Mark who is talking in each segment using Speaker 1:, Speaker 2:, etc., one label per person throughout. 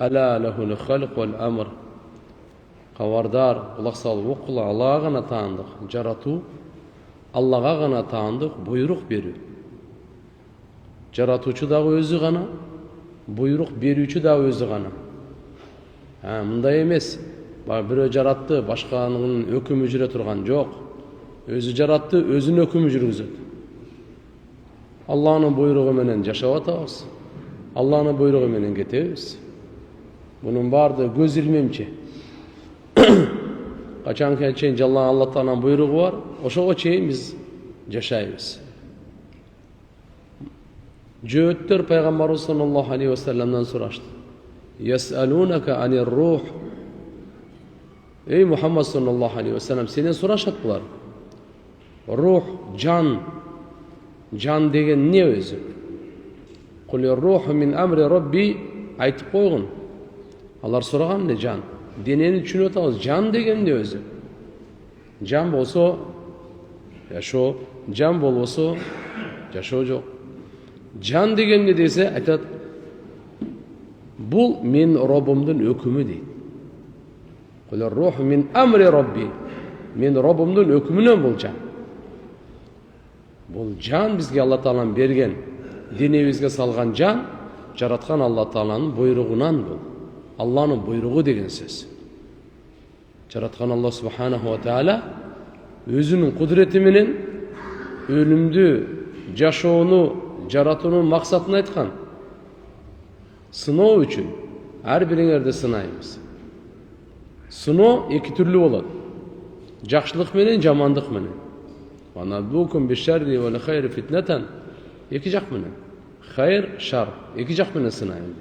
Speaker 1: Ала лахул халq вал амр. Хабардар, құлақ салып оқыла, Аллаға ғана таандық, жарату, Аллаға ғана таандық, бұйрық беру. Жаратушы дағы өзі ғана, бұйрық беруші дағы өзі ғана. Мұндай емес. Біреу жаратты, башқаның өкімі жүре тұрған жоқ. Өзі жаратты, өзінің өкімі жүргізеді. Алланың бұйрығы менен жашап атабыз. Алланың бұйрығы менен кетебіз. Бұның барды көз илмемче. Қачанға чейин Алла Тааланын бұйрығы бар, ошого чейин биз жашайбыз. Жөөттөр пайгамбарыбыз саллаллаху алейхи ва салламдан сурашты. Ясалунака анир рух. Ey Muhammed sallallahu aleyhi ve sellem, senden soruşat bular. Ruh, can. Can degen ne özü? Kul ruhu min emri Rabbi aytıp koygun. Alар soragan ne can? Deneni düşünüp atabız. Can degen ne özü? Can bolsa yaşo, can bolsa yaşo yok. Can degen ne dese aytat. Bu men Rabbimden hükmü deydi. Kul ruhu min emri Rabbi. Men Rabbimden hükmünden bul can. Bul can bizge Allah Taala'nın bergen, denebizge salgan can, jaratkan Allah Taala'nın buyruğundan bul. Allah'ın buyruğu degen söz. Jaratkan Allah Subhanahu wa Taala özünün kudreti menen ölümdü, jaşoonu, jaratunun maksatını aytkan. Sınoo üçün her biriңерди sınaymiz. Sınoo iki türlü болады. Жақшылық менен, жамандық менен. وَنَبْلُوكُمْ بِالشَّرِّ وَالْخَيْرِ فِتْنَةً. Екі жақ менен. Хайр, шар. Екі жақ менен сынайым.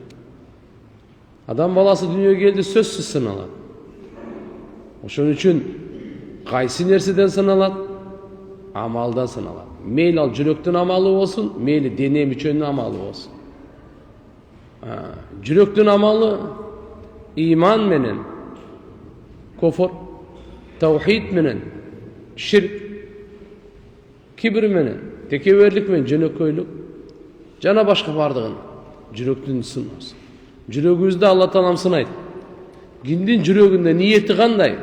Speaker 1: Адам баласы дүниеге келді, сөзсіз сыналады. Ошон үчүн кайсы нерседен сыналат? Амалдан сыналат. Мейлі ал жүрөктүн амалы болсун, мейлі дене мүчөнүн амалы болсун. Жүрөктүн амалы иман менен, кофор, тавхид менен, ширк, кибир менен, текеберлик менен, жөнөкөйлүк, жана башка бардыгын жүрөктүн сынасы. Жүрөгүбүздү Алла Таалам сынайт. Кимдин жүрөгүндө ниети кандай?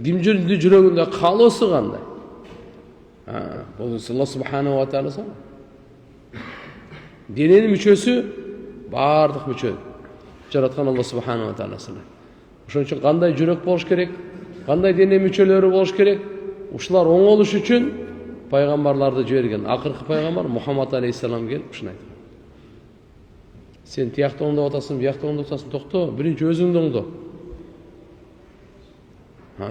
Speaker 1: Кимдин жүрөгүндө каалоосу кандай? Бул Алла Субханаху ва Таала сан. Дененин мүчөсү бардык мүчө жараткан Алла Субханаху ва Таала сынайт. Ошон үчүн кандай жүрөк болуш керек? Кандай дене мүчөлөрү болуш керек? Ушулар оңолуш үчүн пайгамбарларды жиберген. Акыркы пайгамбар Мухаммад алейхиссалам келип ушуну айтты. Sen tiyakta oңдоп атасың, биякта оңдоп атасың, токто, биринчи өзүңдү оңдо.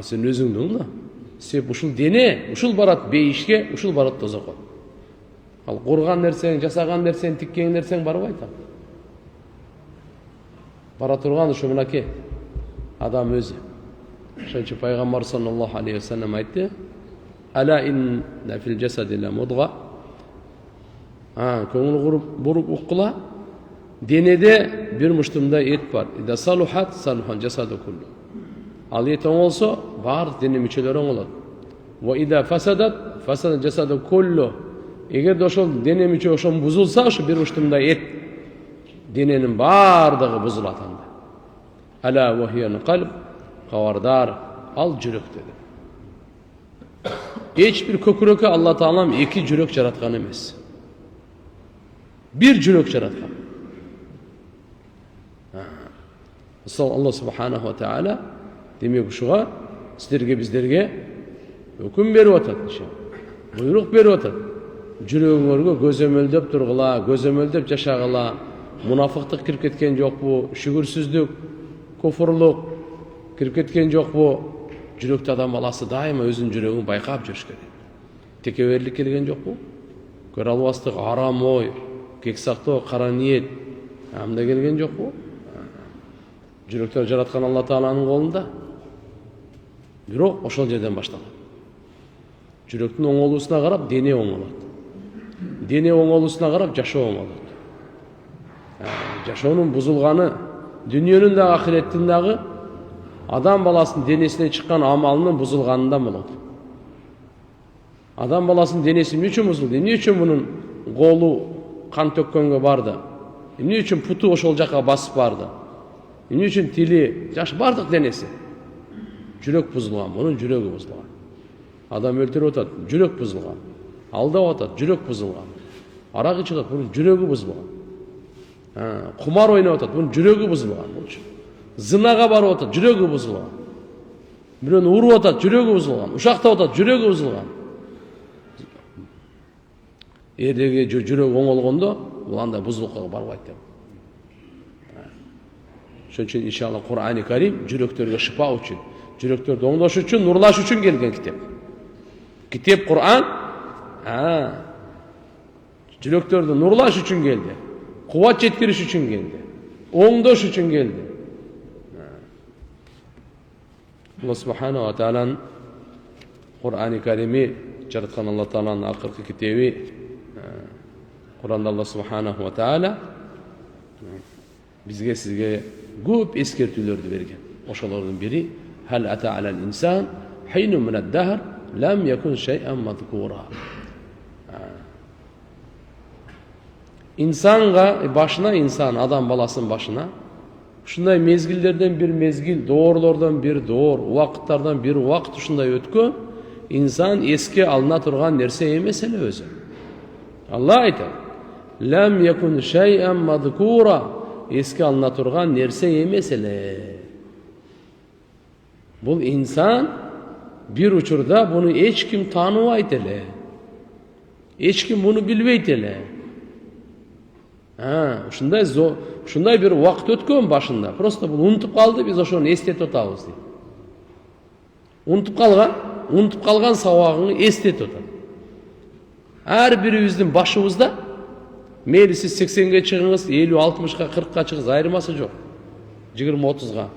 Speaker 1: Сен өзүңдү оңдо. Себеп ушул дене, ушул барат бейишке, ушул барат тозокко. Ал курган нерсең, жасаган нерсең, тиккен нерсең барбайт. Бара турган ушу мынакей адам өзү. Ошон үчүн пайгамбар саллаллаху алейхи ва саллям айтты: "Ала инна фил жасади ла мудга." Көңүл буруп уккула. Денеде bir муштумда эт бар. Ида салухат салухан жасаду куллу. Ал эт оңолсо, баардык дене мүчөлөрү оңолот. Ва ида фасадат фасада жасаду куллу. Эгерде ошол дене мүчө ошол бузулса, ошо bir муштумда эт дененин баардыгы бузулат анда. Ала ва хиял калб, кабардар, ал жүрөк dedi. Эч бир көкүрөккө Алла Таалам эки жүрөк жараткан эмес. Bir жүрөк жараткан. Allah Subhanahu wa Taala demek uşuğa sizlerge bizlerge hüküm berip atat. Buyruq berip atat. Жүрөгүңөргө көзөмөлдөп тургула, көзөмөлдөп жашагыла. Мунафыктык кирип кеткен жокпу? Шүгүрсүздүк, кофурлук кирип кеткен жокпу? Жүрөктө адам баласы дайыма өзүнүн жүрөгүн байкап жүрүш керек. Текеберлик келген жокпу? Көрө албастык, арам ой, кексактоо, кара ниет амда келген жокпу? Жүрөктөр жараткан Алла Тааланын колунда. Бирок ошол жерден башталат. Жүрөктүн оңолуусуна карап дене оңолот. Дене оңолуусуна карап жашоо оңолот. Жашоонун бузулганы дүнүйөнүн дагы ахиреттин дагы адам баласынын денесинен чыккан амалынын бузулганынан болот. Адам баласынын денеси эмне үчүн бузулду? Эмне үчүн мунун колу кан төккөнгө барды? Эмне үчүн путу ошол жакка басып барды? Эмне үчүн тили, жаш бардык денеси. Жүрөк бузулган, мунун жүрөгү бузулган. Адам өлтүрүп атат, жүрөк бузулган. Алдап атат, жүрөк бузулган. Арак ичип атат, мунун жүрөгү бузулган. Кумар ойноп атат, мунун жүрөгү бузулган. Зынага барып атат, жүрөгү бузулган. Бирөөнү уруп атат, жүрөгү бузулган. Ушактап атат, жүрөгү бузулган. Эрдеги жүрөк оңолгондо, бул андай бузулукка барбайт деп. Ошон үчүн иншалла Кур'ани Карим жүрөктөргө шифа үчүн, жүрөктөрдү оңдош үчүн, нурлаш үчүн келген китеп. Китеп Кур'ан жүрөктөрдү нурлаш үчүн келди. Кубат жеткириш үчүн келди. Оңдош үчүн келди. Алла Субхана ва Тааланын Кур'ани Карими, жараткан Алла Тааланын акыркы китеби, Кур'анда Алла Субхана ва Таала бизге сизге көп эскертүүлөрдү берген. Ошолордун бири Hal ata alal insan hinun min ad-dahr lam yakun shay'an madhkura. İnsanга başına insan, adam balasının başına ушундай mezgillerden bir mezgil, doğrulardan bir doğru, vakıtlardan bir vakit ушундай өткөн, insan eski alına turgan nerse emes ele özü. Allah aytadi. Lam yakun shay'an madhkura. Eski alına turgan nerse emes ele. Bul insan bir uçurda bunu hiç kim tanımayt ele. Hiç kim bunu bilbeyt ele. Ушундай bir вакыт өткөн башында. Просто бул унутуп калды, биз ошону эстетип атабыз дейт. Унутуп калган сабагыңы эстетип атат. Ар бирибиздин башыбызда мейли сиз 80ге чыгыңыз, 50-60га, 40га чыгыңыз, айырмасы жок. 20-30га.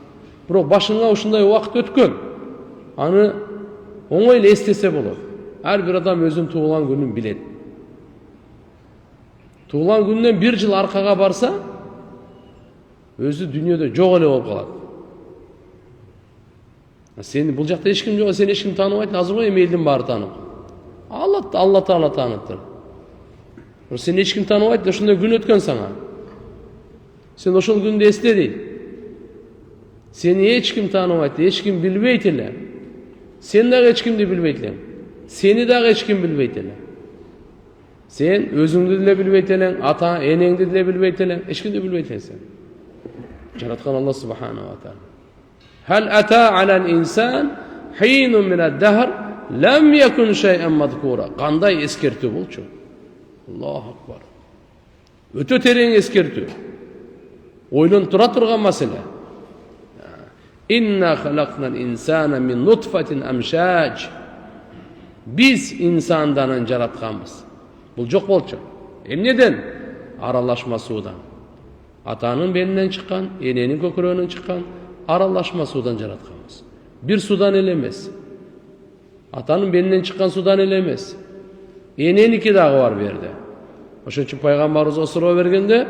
Speaker 1: Бирок башыңа ушундай вакыт өткөн. Аны оңой эле эстесе болот. Ар бир адам өзүнүн туулган күнүн билет. Туулган күнүнөн 1 жыл аркага барса, өзү дүйнөдө жок эле болуп калат. Сени бул жакта эч ким жок, сени эч ким тааныбайт, азыр го эми элдин баары таанып. Алла Таала тааныптыр. Сени эч ким тааныбайт, ошондой күн өткөн сага. Сен ошол күндү эсте дейт. Сени эч ким тааныбайт, эч ким билбейт эле. Сен дагы эч кимди билбейт элең. Сени дагы эч ким билбейт эле. Sen özüңдү деле билбейт элең, ата, энеңди деле билбейт элең, эч кимди билбейт элең сен. Жараткан Алла Субхана ва Таала. Hal ata alal insan hinun min ad-dahr lam yakun shay'an madhkura. Кандай эскертүү болчу? Аллаху акбар. Өтө терең эскертүү. Ойлонуп тура турган маселе. Inna khalaqnal insana min nutfatin amshaj. Biz insandan жаратканбыз. Бұл жоқ болчу. Эмнеден? Аралашма судан. Атанын белинен чыккан, эненин көкүрөгүнөн чыккан аралашма судан жаратканбыз. Бир судан эле эмес. Атанын белинен чыккан судан эле эмес. Эненики дагы бар берди. Ошон үчүн пайгамбарыбызга суроо бергенде,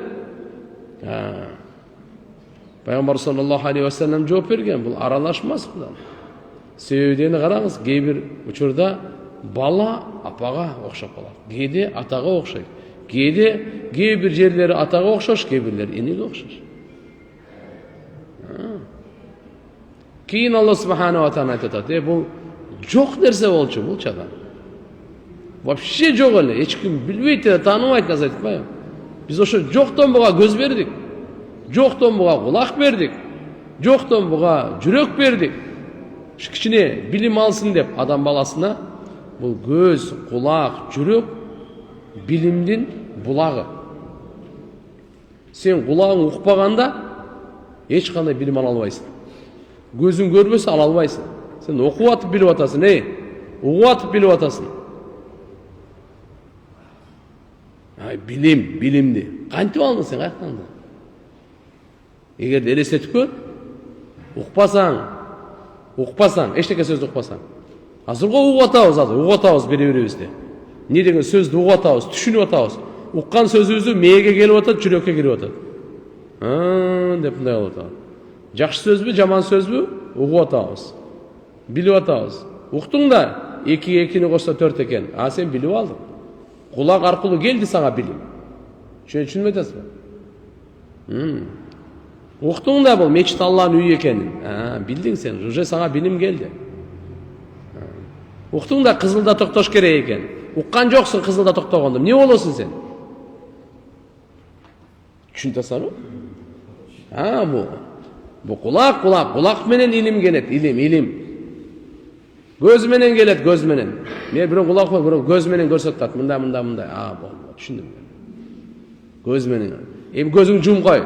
Speaker 1: пайгамбар саллаллаху алейхи ва саллям жооп берген, бул аралашма судан. Себебini караңыз, кээ бир учурда бала апага окшоп калат. Кээде атага окшойт. Кээ бир жерлери атага окшош, кээ бирлери энеге окшош. Кийин Алла Субхана ва Таала айтат, бул жок нерсе болчу, бул чаган. Вообще жок эле, эч ким билбейт эле, тааныбайт назар айтпайбы? Биз ошо жоктон буга көз бердик. Жоктон буга кулак бердик. Жоктон буга жүрөк бердик. Кичине билим алсын деп адам баласына бул көз, кулак, жүрөк билимдин булагы. Сен кулагың укпаганда эч кандай билим ала албайсың. Көзүң көрбөсө ала албайсың. Сен окуп атып билип атасың, угуп атып билип атасың. Билимди. Кантип алдың сен, каяктан? Эгерде элестетип укпасаң, эчтеке сөздү укпасаң. Азырго угуп атабыз бири-бирибизди. Не деген сөздү угуп атабыз, түшүнүп атабыз. Уккан сөзүбүздү мээге келип атат, жүрөккө кирип атат. Деп мындай болуп атат. Жакшы сөзбү, жаман сөзбү угуп атабыз. Билип атабыз. Уктуң да 2-2-ни кошсо 4 экен. Сен билип алдың. Кулак аркылуу келди сага билим. Түшүнүп атасызбы? Уктуң да бул мечит Аллахтын үйү экенин. Билдиң сен, уже сага билим келди. Уктуң да кызылда токтош керек экен. Уккан жоксуң кызылда токтогонду. Эмне болосуң сен? Түшүнүп атасыңбы? Бу кулак менен илим келет, илим. Көз менен келет, көз менен. Мен бирөө кулак бар, бирөө көз менен көрсөтүп атат. Мындай. Болду, түшүндүм. Көз менен. Эми көзүң жумгой.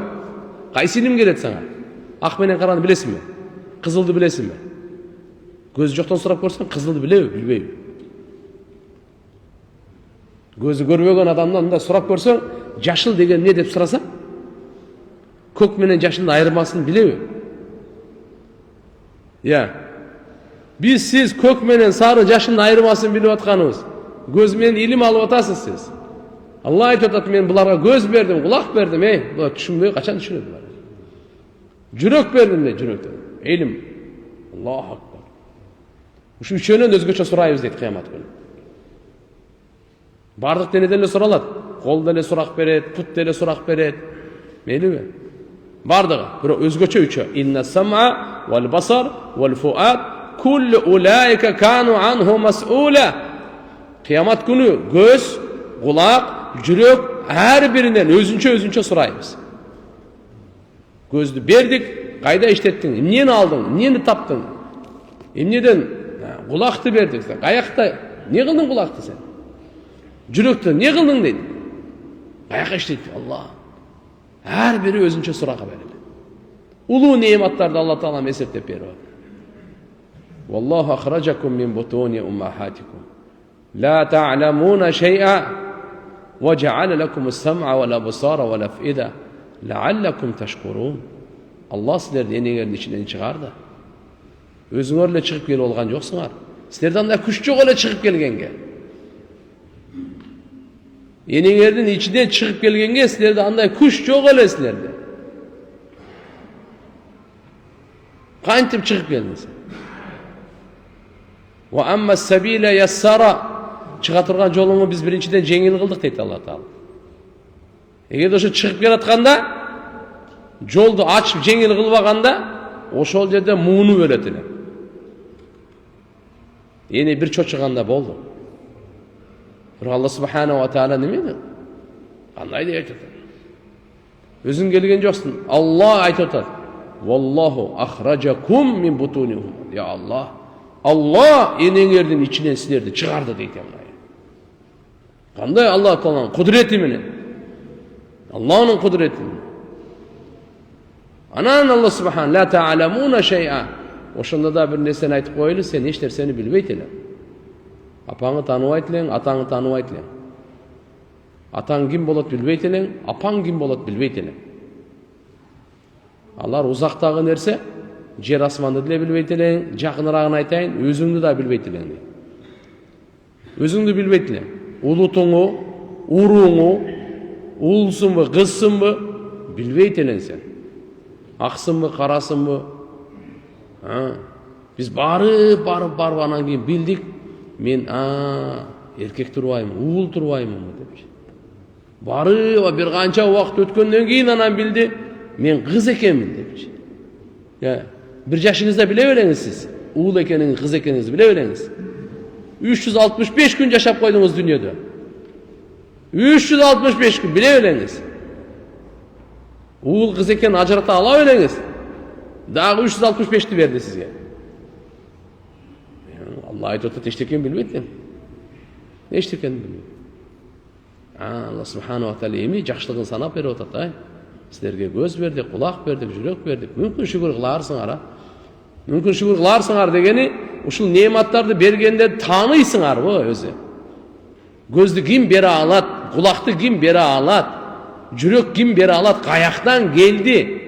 Speaker 1: Кайсы илим келет сага? Ак менен караны билесиңби? Кызылды билесиңби? Көзү жоктон сурап көрсөң, кызылды билеби, билбейби? Көзү көрбөгөн адамдан мындай сурап көрсөң, жашыл деген эмне деп сураса, көк менен жашылдын айырмасын билеби? Биз сиз көк менен сары жашылдын айырмасын билип атканыбыз. Көз менен илим алып атасыз сиз. Алла айтып атат, мен буларга көз бердим, кулак бердим, булар түшүнбөй качан түшүнөт булар? Жүрөк бердим дейт, жүрөктөн. Илим. Аллаху акбар. Ушу үчөөнөн өзгөчө сурайбыз дейт кыямат күнү. Бардык денеден эле суралат. Кол деле сурак берет, пут деле сурак берет. Мейлиби? Бардыгы, бирок өзгөчө үчөө. Инна сам'a вал басар вал фуад куллу улайка кану анху мас'ула. Кыямат күнү көз, кулак, жүрөк ар биринен өзүнчө сурайбыз. Көздү бердик, кайда иштеттиң? Эмнени алдың? Эмнени таптың? Эмнеден кулакты бердик? Каякта эмне кылдың кулакты сен? Жүрөктө эмне кылдың дейт. Каяка иштейт Алла. Ар бири өзүнчө суракка берет. Улуу неематтарды Алла Таала эсептеп берет. Валлаху ахраджакум мин бутуни уммахатикум. لا تعلمون شيئا وجعل لكم السمع والأبصار والأفئدة لعلكم تشكرون. Allah sizlerdi enеңердин ичинен чыгарды. Өзүңөр эле чыгып келип алган жоксуңар. Силерде андай күч жок эле чыгып келгенге. Enеңердин ичинен чыгып келгенге силерде андай күч жок эле силерде. Кантип чыгып келдиңиз? Wa amma as-sabila yassara. Чыга турган жолуңу биз биринчиден жеңил кылдык дейт Алла Таала. Эгерде ошо чыгып келатканда жолду ачып жеңил кылбаганда, ошол жерде мууну өлөт эле. Эни бир чочуганда болду. Бирок Алла Субхана ва Таала неме? Кандай деп айтат? Өзүң келген жоксуң. Алла айтып атат. Валлаху ахраджакум мин бутунихум. Я Алла. Алла энеңердин ичинен силерди чыгарды дейт мына. Кандай Алла Тааланын кудурети менен? Аллахнын кудурети. Анан Алла Субхан ла та'ламуна шай'a. Ошондо да бир нерсени айтып коелу, сен эч нерсени билбейт элең. Апаңы тааныбайт элең, атаңы тааныбайт элең. Атаң ким болот билбейт элең, апаң ким болот билбейт элең. Алар узактагы нерсе, жер асманды деле билбейт элең, жакыныраагын айтайын, өзүңдү да билбейт элең. Өзүңдү билбейт элең. Улутуңу, урууңу, уулсуңбу, кызсыңбы билбейт элең сен. Аксыңбы, карасыңбы? Биз барып анан кийин билдик. Мен эркек турбаймын, уул турбаймынбы деп. Барып бир канча убакыт өткөндөн кийин анан билди, мен кыз экенмин деп. Бир жашыңызда биле береңиз сиз. Уул экениңиз, кыз экениңизди биле береңиз. 365 күн жашап койдуңуз дүйнөдө. 365 күн биле береңиз. Уул кыз экенин ажырата ала береңиз. Дагы 365ти берди сизге. Алла айтып атат, эчтекени билбейт экен. Эчтекени билбейт. Алла Субхана ва Таала эми жакшылыгын санап берип атат. Силерге көз бердик, кулак бердик, жүрөк бердик. Мүмкүн шүгүр кыларсыңар. Мүмкүн шүгүр кыларсыңар дегени, ушул неематтарды бергенде тааныйсыңарбы өзү? Көздү ким бере алат? Кулакты ким бере алат? Жүрөк ким бере алат? Каяктан келди?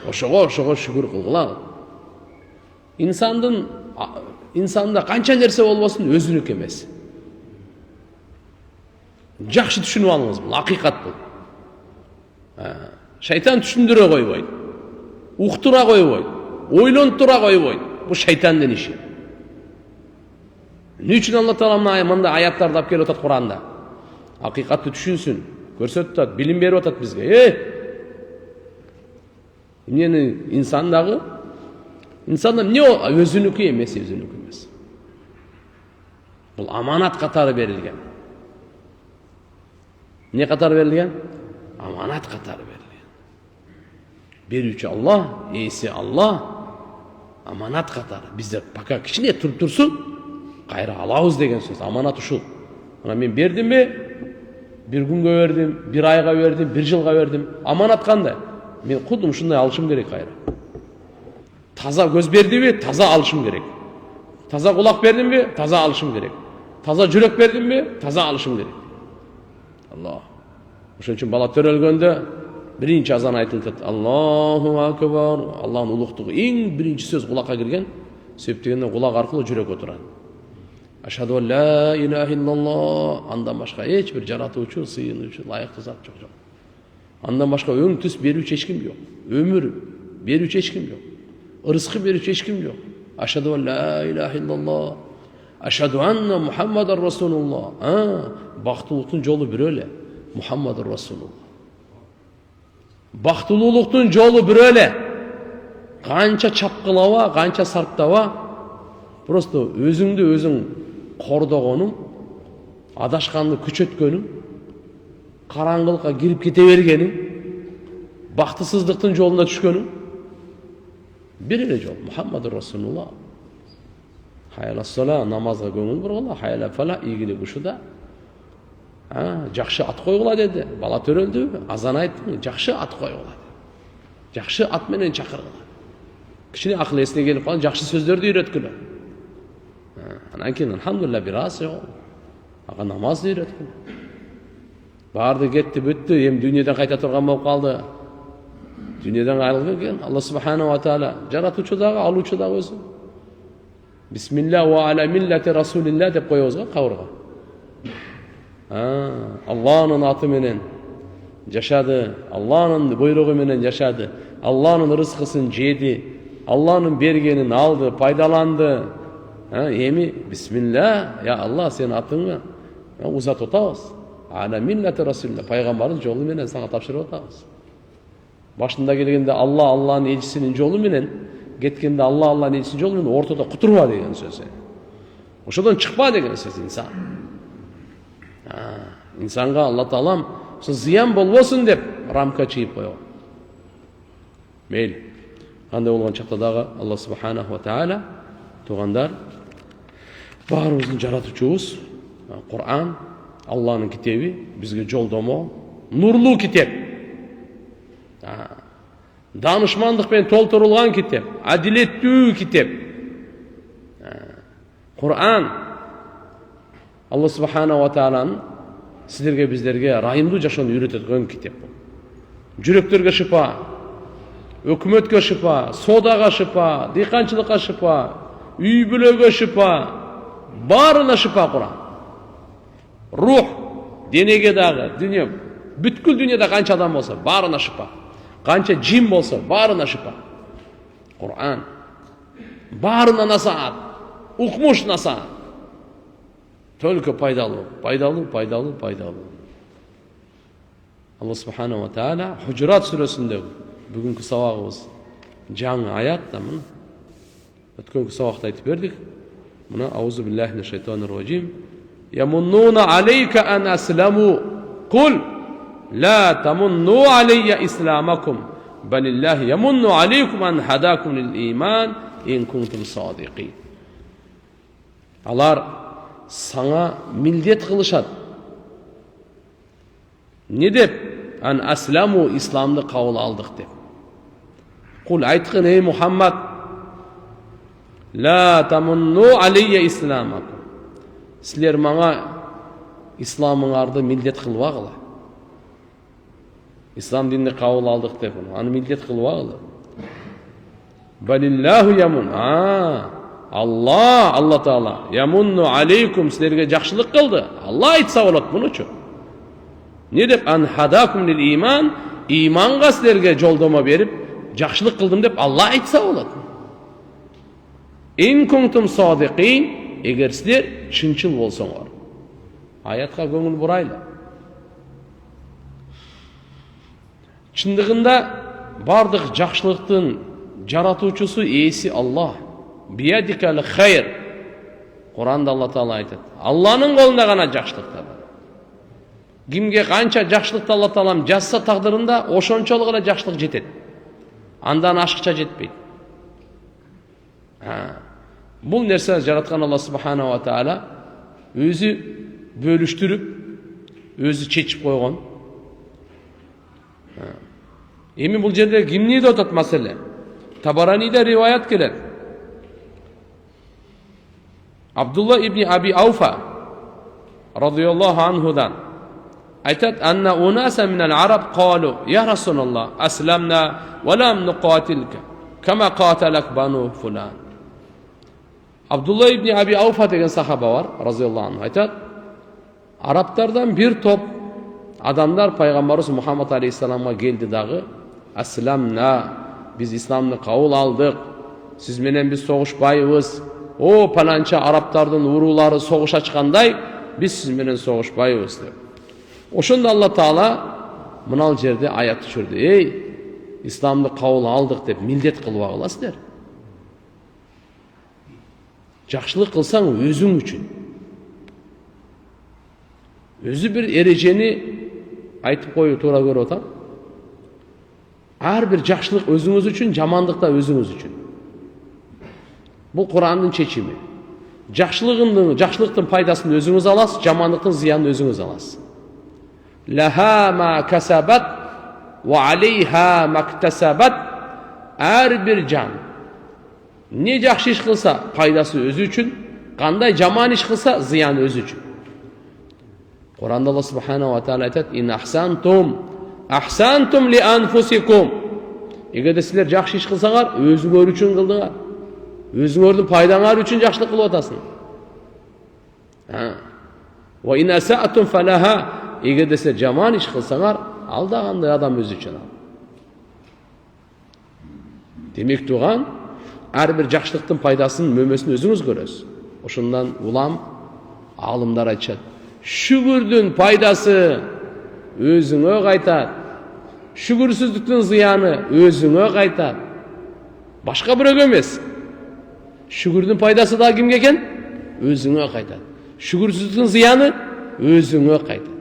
Speaker 1: Ошого шүгүр кылгыла. İnsanda kança nerse olmasın özünük emez. Жақшы түшініп алыңыз, бұл ақиқат бұл. Шайтан түшіндіре қойбайды, уқтыра қойбайды, ойлонтыра қойбайды. Бұл шайтандың іші. Не үшін Алла Тағала мында аяттарды алып келіп отыр Құранда? Ақиқатты түшінсін, көрсетіп отыр, білім беріп отыр бізге. Emнени insanda эмне өзүнүкү эмес, өзүнүкү эмес. Бул аманат катары берилген. Не катары берилген? Аманат катары берилген. Берүүчү Аллах, ээси Аллах, аманат катары. Бизде пока кичине туруп турсун, кайра алабыз деген сөз. Аманат ушул. Мен бердимби? Bir күнгө бердим, bir айга бердим, bir жылга бердим. Аманат кандай? Мен кудум ушундай алышым керек кайра. Таза көз бердимби? Таза алышым керек. Таза кулак бердимби? Таза алышым керек. Таза жүрөк бердимби? Таза алышым керек. Аллах. Ошон үчүн бала төрөлгөндө биринчи азан айтылып жатат. Аллаху акбар. Аллахтын улуктугу эң биринчи сөз кулакка кирген. Себеп дегенде кулак аркылуу жүрөккө турат. Ашхаду ан ла илаха иллаллах. Андан башка эч бир жаратуучу, сыйынуучу, лайыктуу зат жок. Андан башка өң түс берүүчү эч ким жок. Өмүр берүүчү эч ким жок. Ырыскы берүүчү эч ким жок. Ашхаду ан ла илаха иллаллах. Ашхаду анна Мухаммадар Расулуллах. Бактылыктын жолу бирөө эле. Мухаммадар Расулуллах. Бактылуулуктун жолу бирөө эле. Канча чапкылаба, канча сарптаба, просто өзүңдү өзүң кордогонуң, адашканды күчөткөнүң, караңгылыкка кирип кете бергениң, бактысыздыктын жолуна түшкөнүң бир эле жол. Мухаммадар Расулуллах. Хайла сала, намазга көңүл бургула, хайла фала, ийгилик ушуда. Жакшы ат койгула деди. Бала төрөлдү, азан айттым, жакшы ат койгула. Жакшы ат менен чакыргыла. Кичине акыл эсине келип калган жакшы сөздөрдү үйрөткүлө. Анан кийин алхамдулилла бир аз ага намазды үйрөткүлө. Барды кетти, бүттү, эми дүйнөдөн кайта турган болуп калды. Дүйнөдөн айрылып кеткен Аллах субханаху ва таала жаратуучу дагы, алуучу дагы өзү. Бисмилла ва аля миллати расулилла деп коебуз го кабырга. Аллахнын аты менен жашады, Аллахнын буйругу менен жашады, Аллахнын рызкысын жеди, Аллахнын бергенин алды, пайдаланды. Эми бисмилла, я Аллах, сенин атыңы узатып атабыз. Аля миллати расулилла, пайгамбардын жолу менен сага тапшырып атабыз. Башында келгенде Аллахнын элчисинин жолу менен, кеткенде Аллахнын элчисинин жолу менен ортодо кутурба деген сөз. Ошодон чыкпа деген сөз инсан. İnsanға Алла Таалам зыян болбосун деп рамка чыйып койгон. Мейли. Кандай болгон чакта дагы Алла субханаху ва таала туугандар баарыбыздын жаратуучубуз Кур'ан, Алланын китеби, бизге жолдомо, нурлуу китеп. Данышмандык менен толтурулган китеп, адилеттүү китеп. Кур'ан Алла субханаху ва тааланын сіздерге биздерге райымдуу жашоону үйрөтөткөн китеп бул. Жүрөктөргө шыпа, өкмөткө шыпа, содага шыпа, дыйканчылыкка шыпа, үй бүлөгө шыпа, баарына шыпа Кур'ан. Рух, денеге дагы, дүнө, бүткүл дүйнөдө канча адам болсо, баарына шыпа. Канча жин болсо, баарына шыпа. Кур'ан. Баарына насаат, укмуш насаат. Только пайдалуу. Алла субханаху ва таала Хужурат сүрөсүндө бүгүнкү сабагыбыз жаңы аят да мына. Өткөнкү сабакта айтып бердик. Мына аузу биллахи минаш шайтанир ражим. Ямуннуна алейка ан асламу. Кул ла тамунну алейя исламакум. Балиллахи ямунну алейкум ан хадакум лил иман ин кунтум садиқин. Алар саңа милдет кылышат. Не деп? Ан асламу, исламды кабыл алдык деп. Кул айткын, ey Мухаммад, ла тамунну алейя исламакум. Силер мага исламыңарды милдет кылбагыла. Ислам динди кабыл алдык деп, аны милдет кылбагыла. Балиллаху ямун. Алла Таала ямунну алейкум, силерге жакшылык кылды. Алла айтса болот мунучу. Не деп? Ан хадакум лил иман, иманга силерге жолдомо берип, жакшылык кылдым деп Алла айтса болот. Ин кунтум садиқин, эгер силер чынчыл болсоңор. Аятка көңүл бурайлы. Чындыгында бардық жақшылықтың жаратушысы ээси Аллах. Биядикал хайр. Құранда Алла Таала айтады. Алланың қолында ғана жақшылық бар. Кимге қанша жақшылықты Алла Таалам жазса тағдырында, ошончолук гана жақшылық жетеді. Андан ашықша жетпейді. Бұл нәрсе жаратқан Алла Субхана ва Таала өзі бөліштіріп, өзі чечіп қойған. Эми бұл жерде кимниде отат маселе? Табараниде риваят келет. Абдулла ибн Аби Ауфа радияллаху анхудан айтат: анна унаса минал араб қалу: я Расулаллах, асламна ва лам нуқатилка кама қаталак бану фулан. Абдулла ибн Аби Ауфа деген сахаба бар, разияллаху анху, айтат: арабтардан bir топ адамдар пайғамбарымыз Мұхаммад алейхиссаламға келді дағы: асламна, біз исламны қабыл алдық, сіз менен біз соғышпайбыз. О, паланча арабтардың урулары соғыш ачқандай, біз сіз менен соғышпайбыз деп. Ошонда Алла Таала мынал жерде аят түшірді: ей, исламды қабыл алдық деп милдет қылып аласыздар. Жақшылық қылсаң өзің үшін. Өзі бір ережені айтып қою тура көріп отыр. Әрбір жақшылық өзіңіз үшін, жамандық та өзіңіз үшін. Бұл Құранның шешімі. Жақшылықтың пайдасын өзіңіз аласыз, жамандықтың зиянын өзіңіз аласыз. Лаха ма касабат ва алейха мактасабат. Әрбір жан не жақсы іш қылса, пайдасы өзі үшін, қандай жаман іш қылса, зияны өзі үшін. Құранда Алла Субхана ва Таала айтады: ин ахсантум ахсантум ли анфусикум. Егер де сілер жақсы іш қылсаңар, өзіңөр үшін қылдыңар. Өзіңөрдің пайдаңар үшін жақсылық қылып атасың. Ва ин асаатум фалаха. Егер де сілер жаман іш қылсаңар, алдағандай адам өзі үшін ал. Демек туған, әрбір жақсылықтың пайдасын, мөмесін өзіңіз көресіз. Ошондан улам, алымдар айтышат: шүгүрдүн пайдасы өзүңө кайтат, шүгүрсүздүктүн зыяны өзүңө кайтат, башка бирөөгө эмес. Шүгүрдүн пайдасы да кимге экен? Өзүңө кайтат. Шүгүрсүздүктүн зыяны өзүңө кайтат,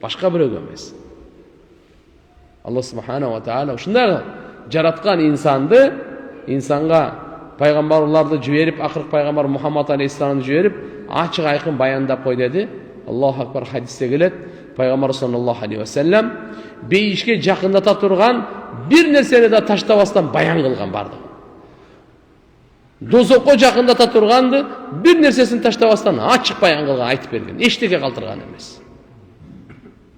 Speaker 1: башка бирөөгө эмес. Алла Субхана ва Таала ушундай жараткан инсанды, инсанга пайгамбарларды жиберип, акыркы пайгамбар Мухаммад алейхиссаламды жиберип, ачык айкын баяндап кой деди. Аллаху акбар хадисте келет. Пайгамбар саллаллаху алейхи ва саллям бейишке жакындата турган бир нерсени да таштабастан баян кылган бардыгы. Дозокко жакындата турганды бир нерсесин таштабастан ачык баян кылган, айтып берген. Эчтеке калтырган эмес.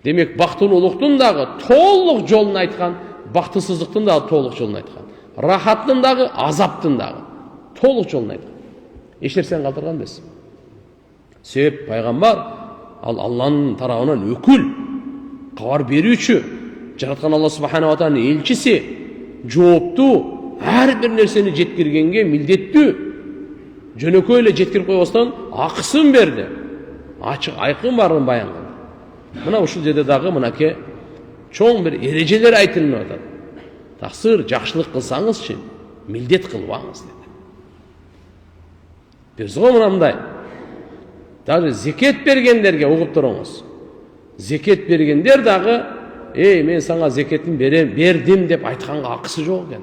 Speaker 1: Демек бактылуулуктун дагы толук жолун айткан, бактысыздыктын дагы толук жолун айткан. Рахаттын дагы, азаптын дагы толук жолун айткан. Эч нерсени калтырган эмес. Себеп пайгамбар ал Алланын тарабынан өкүл, кабар берүүчү, жараткан Алла Субхана ва Тааланын элчиси, жооптуу, ар бир нерсени жеткиргенге милдеттүү. Жөнөкөй эле жеткирип койбостон акысын берди. Ачык айкын барын баян кылды. Мына ушул жерде дагы мынакей чоң бир эрежелер айтылып атат. Таксыр жакшылык кылсаңызчы, милдет кылбаңыз деди. Биз мындай даже зекет бергендерге угуп туруңуз. Зекет бергендер дагы: ей, мен сага зекетин бердим деп айтканга акысы жок экен.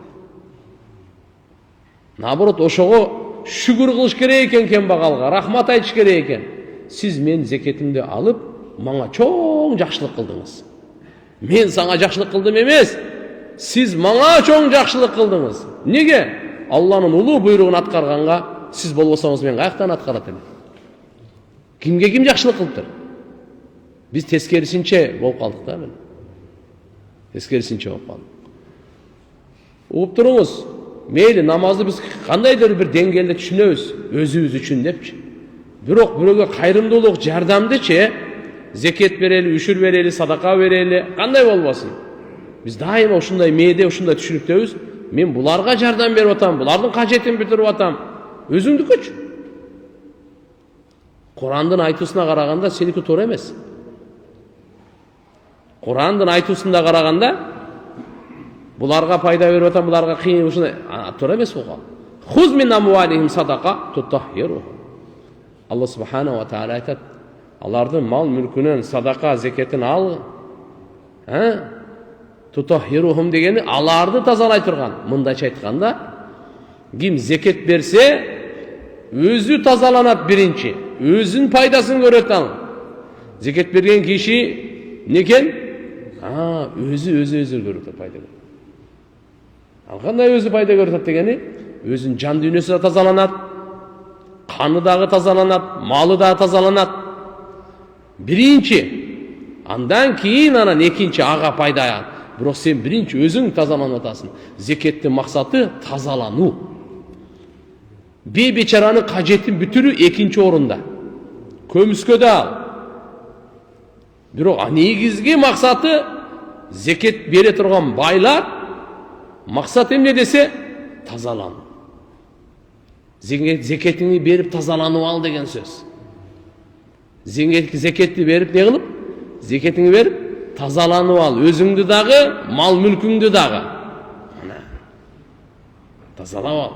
Speaker 1: Наоборот, ошого шүгүр кылыш керек экен кембагалга, рахмат айтыш керек экен. Сиз мен зекетимди алып, мага чоң жакшылык кылдыңыз. Мен сага жакшылык кылдым эмес, сиз мага чоң жакшылык кылдыңыз. Неге? Алланын улуу буйругун аткарганга сиз болбосоңуз мен каяктан аткарат элем? Кимге ким жакшылык кылыптыр? Биз тескерисинче болуп калдык да. Тескерисинче болуп калдык. Угуп туруңуз, мейли намазды биз кандайдыр бир деңгээлде түшүнөбүз, өзүбүз үчүн депчи. Бирок бирөөгө кайрымдуулук, жардамдычы, зекет берели, үшүр берели, садака берели, кандай болбосун? Биз дайыма ушундай мээде, ушундай түшүнүктөбүз. Мен буларга жардам берип атам, булардын кажетин бүтүрүп атам. Өзүңдүкүчү. Курандын айтуусуна караганда сеники туура эмес. Курандын айтуусунда караганда Буларга пайда берип атам, буларга кыйын ушуну туура эмес го. Хуз мин амвалихим садака тутаххиру. Алла субханаху ва тааля айтат, алардын мал мүлкүнөн садака, зекетин ал. Тутаххирухум дегени аларды тазалай турган. Мындайча айтканда, ким зекет берсе, өзү тазаланат биринчи. Өзүнүн пайдасын көрөт ал. Зекет берген киши некен? Өзү көрөт пайда. Ал кандай өзү пайда көрөт дегени? Өзүнүн жан дүйнөсү да тазаланат, каны дагы тазаланат, малы дагы тазаланат. Биринчи. Андан кийин анан экинчи ага пайда аят. Бирок сен биринчи өзүң тазаланып атасың. Зекеттин максаты тазалануу. Бечаранын кажетін бүтүрүү экинчи орунда. Көмүскө да ал. Бирок негизги максаты зекет бере турган байлар максат эмне десе тазалануу. Зекетиңди берип тазаланып ал деген сөз. Зекетти берип не кылып? Зекетиңди берип тазаланып ал. Өзүңдү дагы, мал мүлкүңдү дагы. Тазалап ал.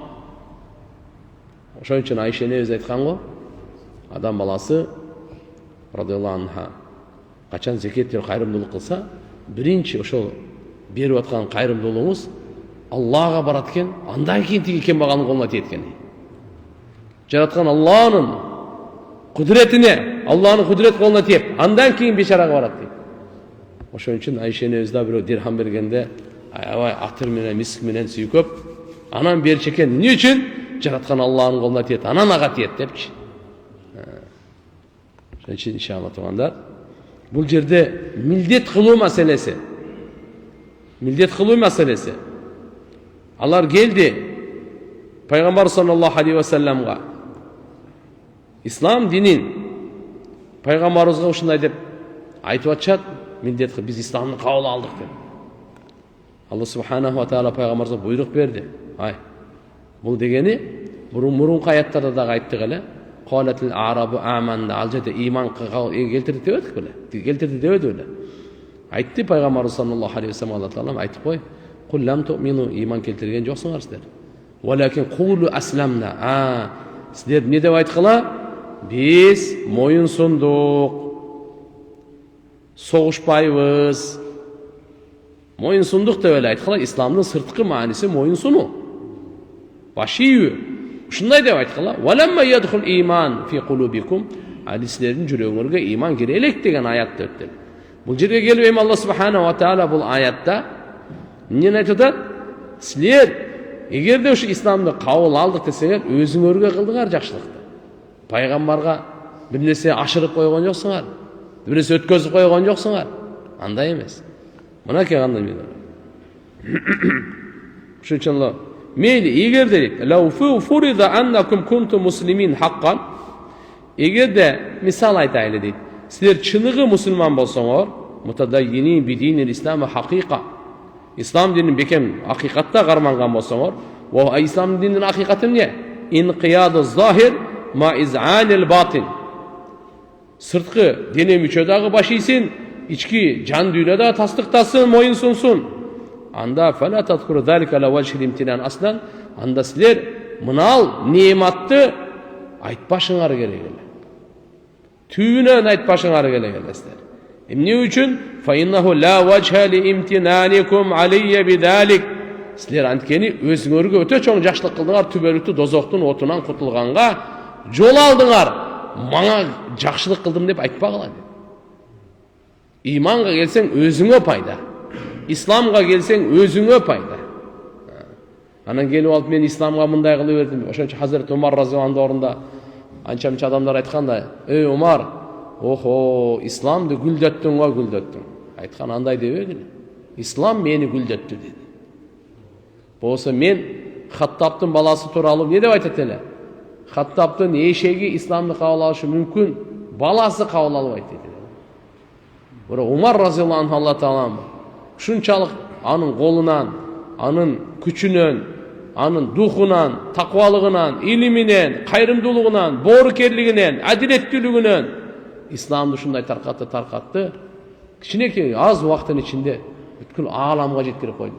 Speaker 1: Ошон үчүн Айша энебиз айткан го, адам баласы радиаллаху анха качан зекет берип кайрымдуулук кылса, биринчи ошол берип аткан кайрымдуулугуңуз Аллага барат экен, андан кийин тиги кембагалдын колуна тиет экен. Жараткан Алланын кудретине, Алланын кудрет колуна тиеп, андан кийин бечарага барат дейт. Ошон үчүн Айша энебиз да бирөө дирхам бергенде, аябай атыр менен, миск менен сүйкөп, анан берчү экен. Эмне үчүн? Жараткан Алланын колуна тиет, анан ага тиет депчи. Ошон үчүн иншалла туугандар, бул жерде милдет кылуу маселеси. Милдет кылуу маселеси. Алар келди Пайгамбар саллаллаху алейхи ва салламга. Ислам динин Пайгамбарыбызга ушундай деп айтып атышат, милдет кыл, биз исламды кабыл алдык деп. Алла субханаху ва тааля Пайгамбарыбызга буйрук берди. Бул дегени мурунку аяттарда дагы айттык эле. Қалатил арабу аманна, ал жерде иман келтирди деп өттүк беле? Келтирди деп өттүк беле? Айтты Пайгамбарыбыз саллаллаху алейхи ва саллям, Алла таалам айтып кой. Кул лам ту'мину, иман келтирген жоксуңар силер. Валакин кулу асламна. Силер не деп айткыла? Биз моюнсундук. Согушпайбыз. Моюнсундук деп эле айткыла. Исламдын сырткы мааниси моюнсунуу. Баш ийүү. Ушундай деп айткыла. Валамма ядхул иман фи кулубикум. Силердин жүрөгүңөргө иман кире элек деген аятты өттү. Бул жерге келип эми Алла субханаху ва тааля бул аятта эмне айтып атат? Силер эгерде ушу исламды кабыл алдык десеңер, өзүңөргө кылдыңар жакшылыкты. Пайгамбарга бир нерсе ашырып койгон жоксуңар. Бир нерсе өткөзүп койгон жоксуңар. Андай эмес. Мынакей кандай мен. Ошон үчүн мейли, эгерде лауфу фурида аннакум кунту муслимин хаккан, эгерде мисал айтайлы дейт, силер чыныгы мусулман болсоңор, мутадаййинин бидинил ислами хакыйка, ислам динин бекем акыйкатта карманган болсоңор, ва ислам динин акыйкаты эмне? Инқияду захир ма из'анил батин. Сырткы дене мүчө дагы баш ийсин, ички жан дүйнө дагы тастыктасын, моюн сунсун. Анда фала тадкуру залика ла вajhil имтинан аслан, анда силер мынал неъматты айтпашыңар керек эле. Түбүнөн айтпашыңар керек эле силер. Эмне үчүн? Фа иннаху ла вajha ли имтинаникум алийя бидалик. Силер анткени өзүңөргө өтө чоң жакшылык кылдыңар, түбөлүктүү дозоктун отунан кутулганга жол алдыңар. Мага жакшылык кылдым деп айтпагыла. Иманга келсең өзүңө пайда. Исламга келсең өзүңө пайда. Анан келип алып мен исламга мындай кылып бердим. Ошон үчүн Хазрет Умар разияллаху орунда анча-мынча адамдар айтканда, "Эй Умар, охо, исламды гүлдөттүң го, гүлдөттүң." Айткан андай дебегиле. Ислам мени гүлдөттү деди. Болсо мен Хаттабтын баласы тууралуу не деп айтат эле? Хаттабтын эшеги исламды кабыл алышы мүмкүн, баласы кабыл албайт деди. Бирок Умар разияллаху анху Алла таалам ушунчалык анын колунан, анын күчүнөн, анын духунан, таквалыгынан, илиминен, кайрымдуулугунан, боорукерлигинен, адилеттүүлүгүнөн исламды ушундай таркатты. Кичинекей аз убакыттын ичинде бүткүл ааламга жеткирип койду.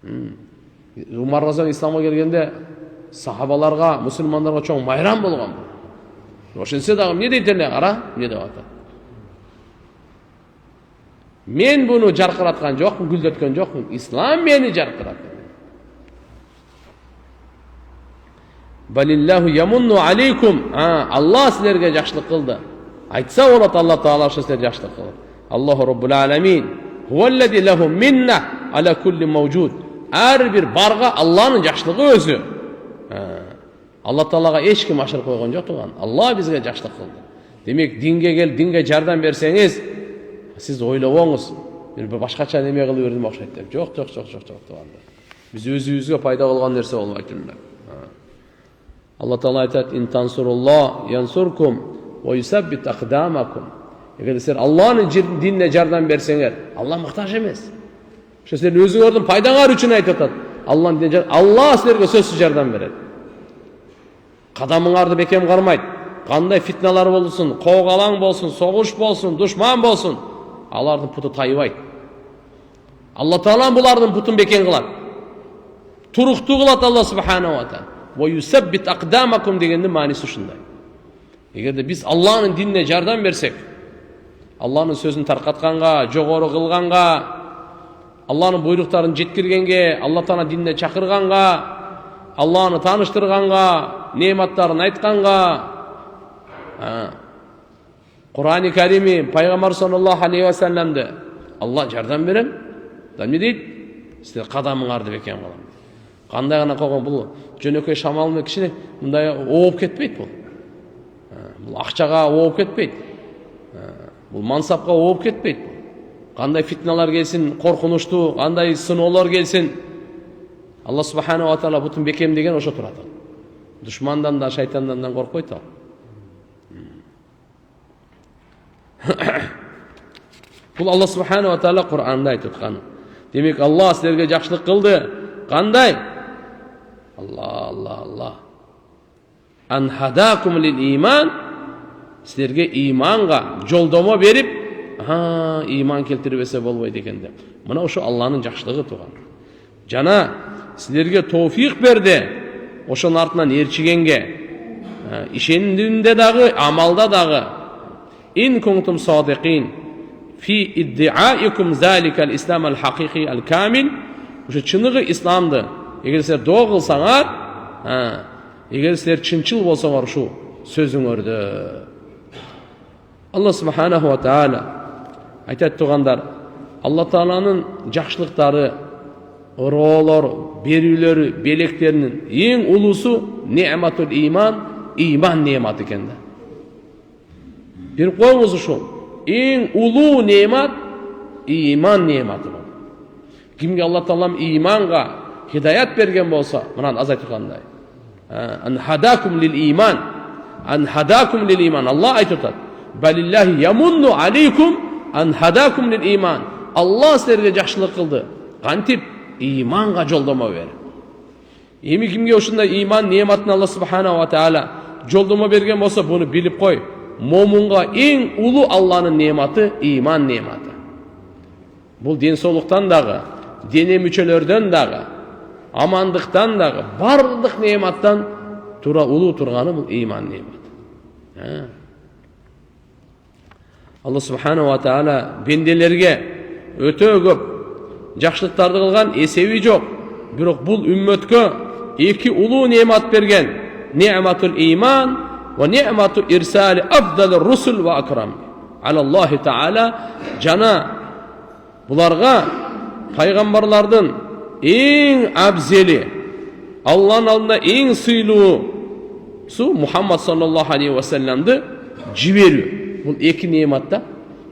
Speaker 1: Умар Разан исламга келгенде сахабаларга, мусулмандарга чоң майрам болгон. Ошентсе дагы эмне дейт эле, кара, эмне деп атат. Мен буну жаркыраткан жокмун, гүлдөткөн жокмун. Ислам мени жаркыратты. Балиллаху ямунну алейкум. Аллах силерге жакшылык кылды. Айтса болот, Алла Таала ошо силерге жакшылык кылат. Аллаху Раббул аламин. Хуаллади лаху минна аля кулли мавжуд. Ар бир барга Алланын жакшылыгы өзү. Алла Таалага эч ким ашырып койгон жок туган. Алла бизге жакшылык кылды. Демек, динге кел, динге жардам берсеңиз, сиз ойлобоңуз. Бир башкача неме кылып бердим окшойт деп. Жок туганда. Биз өзүбүзгө пайда болгон нерсе болбойт эле. Алла Таала айтат: "Ин тансуруллах янсуркум ва юсаббит aqdamakum." Эгер силер Алланын динине жардам берсеңер, Алла мыктаж эмес. Ошо силер өзүңөрдүн пайдаңар үчүн айтып атат. Алланын динине Алла силерге сөзсүз жардам берет. Кадамыңарды бекем кармайт. Кандай фитналар болсун, коогалаң болсун, согуш болсун, душман болсун, алардын путу тайбайт. Алла Таала булардын путун бекем кылат. Туруктуу кылат Алла субханаху ва таала. Ва юсаббит aqdamakum дегендин мааниси ушундай. Эгерде биз Алланын динине жардам берсек, Алланын сөзүн таркатканга, жогору кылганга, Алланын буйруктарын жеткиргенге, Алла Таала динине чакырганга, Алланы тааныштырганга, нематтарын айтканга, Кур'ани Карими пайгамбар саллаллаху алейхи ва салламды Алла жардам берем. Да эмне дейт? Силер кадамыңарды бекем кылам. Кандай гана койгон бул жөнөкөй шамал менен кичине мындай ооп кетпейт бул. Бул акчага ооп кетпейт. Бул мансапка ооп кетпейт. Кандай фитналар келсин, коркунучтуу, кандай сыноолор келсин, Алла субханаху ва таала бутун бекем деген ошо турат. Душмандан да, шайтандан да коркпойт ал. Бул Алла субханаху ва таала Кур'анда айтып аткан. Демек, Алла силерге жакшылык кылды. Кандай? Allah. An hadakum lil iman. Силерге иманга жолдомо берип, иман келтирбесе болбойт экен деп. Мына ошо Алланын жакшылыгы туган. Жана силерге товфик берди. Ошонун артынан ээрчигенге, ишендимде дагы, амалда дагы. Ин кунтум садиqin fi iddiaikum zalika al-islam al-haqiqi al-kamil. Ошо чыныгы исламды эгер силер доо кылсаңар, эгер силер чынчыл болсоңор ушу сөзүңөрдө. Алла субханаху ва таала айтат тугандар, Алла Тааланын жакшылыктары, ороолору, берүүлөрү, белектеринин эң улуусу не'матул иман, иман не'маты экен да. Бир коюңуз ушу. Эң улуу не'мат иман не'маты болот. Кимге Алла Таалам иманга хидаят берген болса, мынаны аз айткандай. Ан хадакум лил иман. Ан хадакум лил иман. Алла айтат. Балиллахи ямунну алейкум ан хадакум лил иман. Алла силерге жакшылык кылды. Кантип иманга жолдомо берип. Эми кимге ушундай иман не'матын Алла субханаху ва таала жолдомо берген болса, буну билип кой. Момунга эң улуу Алланын не'маты иман не'маты. Бул ден соолуктан дагы, дене мүчөлөрдөн дагы, амандыктан дагы, бардык не'маттан улуу турганы бул иман не'маты. Алла субханаху ва таала бенделерге өтө көп жакшылыктарды кылган, эсеби жок. Бирок бул үммөткө эки улуу не'мат берген. Не'матул иман ва не'мату ирсали афдалur русул ва акрам. Аллаху таала жана буларга пайгамбарлардын эң абзели, Алланын алдында эң сыйлуусу Мухаммад саллаллаху алейхи ва салламды жиберүү. Бул эки не'мат да.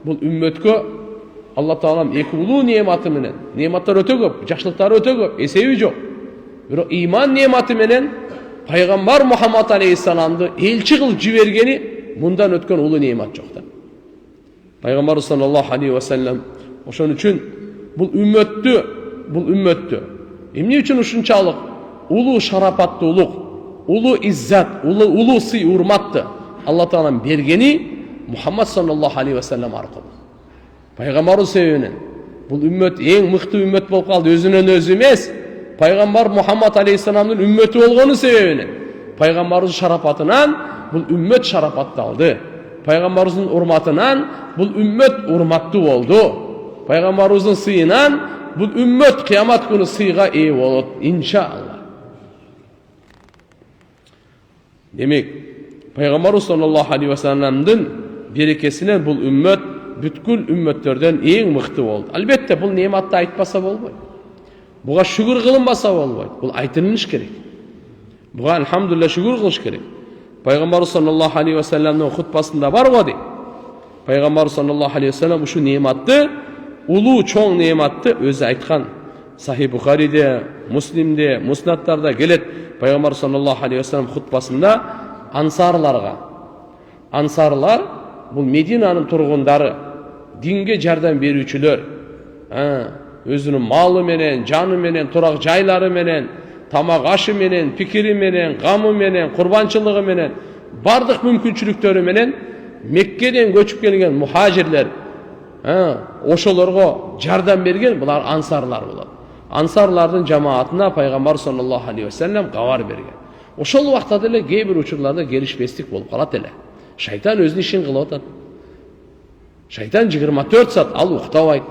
Speaker 1: Бул үммөткө Алла Таалам эки улуу не'маты менен, не'маттар өтө көп, жакшылыктары өтө көп, эсеби жок. Бирок иман не'маты менен пайгамбар Мухаммад алейхиссаламды элчи кылып жибергени мындан өткөн улуу не'мат жок да. Пайгамбар саллаллаху алейхи ва саллам ошон үчүн бул үммөттү эмне үчүн ушунчалык улуу шарапаттуулук, улуу иззат, улуу сый урматты Алла Таалам бергени Мухаммад саллаллаху алейхи ва саллам аркылуу. Пайгамбардын себебинен бул үммөт эң мыкты үммөт болуп калды, өзүнөн өзү эмес, Пайгамбар Muhammed aleyhisselam'ın ümmeti olğonu sebebine. Peygamberimizin şarafatından bu ümmet şarafatlı oldu. Peygamberimizin urmatından bu ümmet urmatlı oldu. Peygamberimizin sıyından bu ümmet kıyamet günü sıyga iyi olur inşallah. Demek Peygamberimiz sallallahu aleyhi ve sellem'den berekesinden bu ümmet bütkül ümmetlerden en mıhtı oldu. Elbette bu nimetті айтпаса болбойт. Буга şükür kılınmasa болбойт. Bu айтылыш керек. Буга elhamdülillah şükür kılış керек. Peygamber sallallahu aleyhi ve sellem'in hutbasında var o de. Peygamber sallallahu aleyhi ve sellem şu nimetті, ulu çoğ nimetті özü aytkan. Sahih Bukhari'de, Müslim'de, Musnad'larda gelet. Peygamber sallallahu aleyhi ve sellem hutbasında ansarlar bu Medina'nın turgunları, dinge jardam berүүчүлөр, özünün malı menen, canı menen, turak jайлары menen, tamak aşı menen, pikiri menen, gamı menen, kurbançılığı menen, bardıq mümkünçülüktörü menen Mekke'den göçüp gelgen muhacirler, oşolarga jardam bergen, bular ansarlar bolot. Ansarlardın cemaatına Peygamber sallallahu aleyhi ve sellem gavar bergen. Oşol wagtda delе кейбір учурларда келишпестик болуп калат эле. Шайтан өзүнүн ишин кылып атат. Шайтан 24 saat al уктабайт.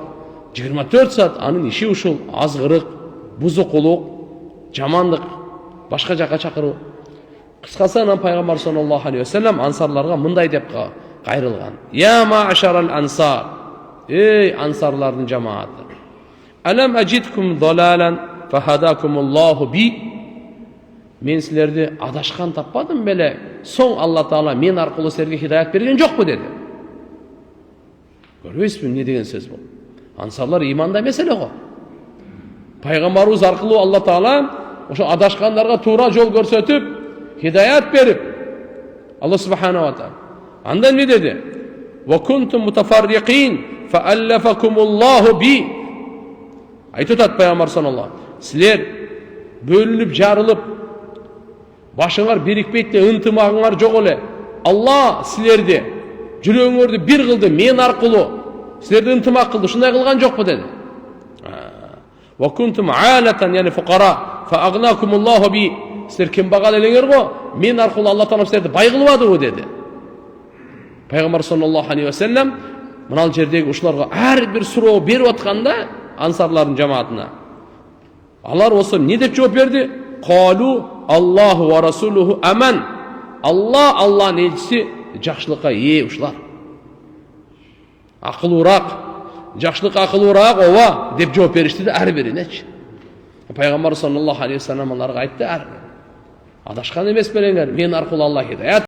Speaker 1: 24 saat анын иши ушул азгырык, бузукулук, жамандык, башка жака чакыруу. Кыскасы анан Пайгамбар саллаллаху алейхи ва саллям ансарларга мындай деп кайрылган. Я ма'шарал ансар. Ey ansarlardын жамааты. Алам ажидкум далалан фахадакумуллаху би. Men sizlerdi adaşkan tapmadım bele. Son Allah Teala men arqılı sizlerge hidayet bergen jokpu dedi. Görüyorsunuz ne degen söz bu? Ansarlar imanda mesele o. Peygamberimiz arqılı Allah Teala oşo adaşkanlarga tuğra jol görsetip hidayet berip Allah subhanahu wa ta'ala. Andan ne dedi? Ve kuntum mutafarriqin fa'allafakumullahu bi. Aytıtat Peygamber sallallahu aleyhi ve sellem. Sizler bölünüp jarılıp başыңар birikpeyt de ıntımağыңар жоқ эле. Allah sizlerdi жүрөгүңөрдү bir kıldı men arqылуу. Sizlerdi ынтымак kıldı. Şunday kılgan жокпу dedi. Wa kuntum alatan yani fuqara fa agnakumullahu bi. Sizler kembagal elеңер го. Men arqылуу Allah Taala sizlerdi бай кылбадыбы dedi. Peygamber sallallahu aleyhi ve sellem mынал жердеги ушуларга ар бир суроо берип атканда ансарлардын жамаатына. Алар осы не деп жооп берди? Qalu Allahu ve Rasuluhu aman. Allah'ın elçisi жақшылыққа ие ушулар. Акылуураак, жақшылыкка акылуураак ооба деп жооп беришти да ар биринечи. Пайгамбар саллаллаху алейхи ва саллям аларга айтты, адашкан эмес белеңер, мен аркылуу Алла хидayat